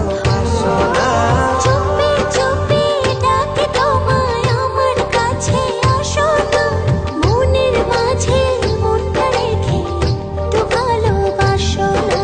ভালোবাসো না। চুপি চুপি ডাকে তোমায় আমার কাছে আসো না, মনের মাঝে মনটা রেখে একটু ভালোবাসো না।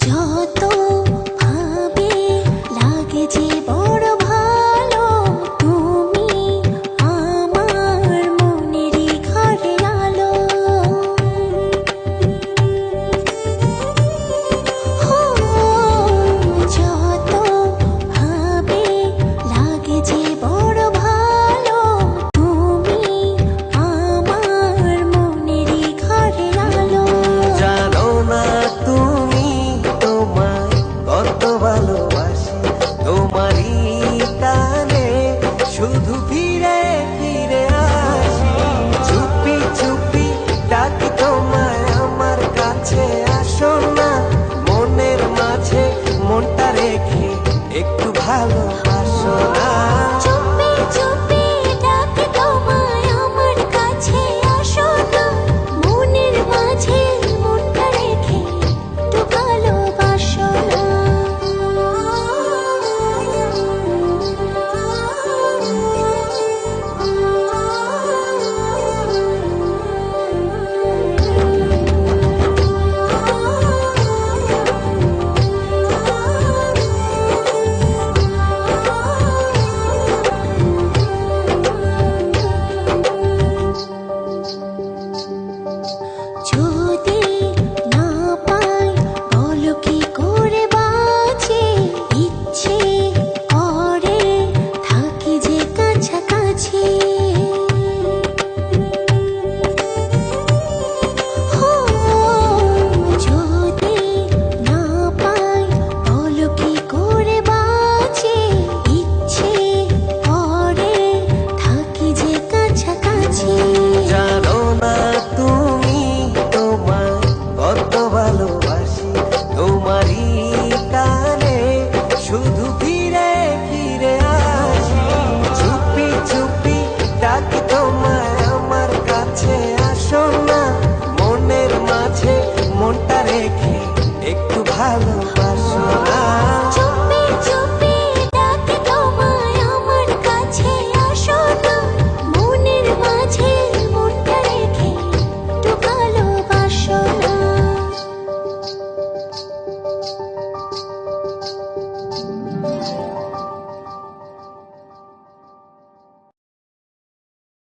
যত ভাবে লাগে যে বড় ভালো, তুমি আমার মনেরই ঘরে আলো। যত ভাবে লাগে যে বড় ভালো, তুমি আমার মনেরই ঘরে আলো। জানো না তুমি তোমায় কত ভালোবাসি, তোমারই টানে শুধু ফিরে ফিরে আসি। চুপি চুপি ডাকি তোমায় আমার কাছে আসো না, মনের মাঝে মনটা রেখে একটু ভালোবাসো না। চুপি চুপি ডাকে তোমায় আমার কাছে আসো না, মনের মাঝে মনটা রেখে একটু ভালোবাসো না। যদি না পাই বলো কি করে বাঁচি, ইচ্ছে করে থাকি যে কাছাকাছি। যদি না পাই বলো কি করে বাঁচি, ইচ্ছে করে থাকি যে কাছাকাছি। জানো না তুমি তোমায় কত ভালোবাসি, তোমারই টানে শুধু ফিরে ফিরে আসি। চুপি চুপি ডাকি তোমায় আমার কাছে আসো না, মনের মাঝে মনটা রেখে একটু ভালোবাসো না।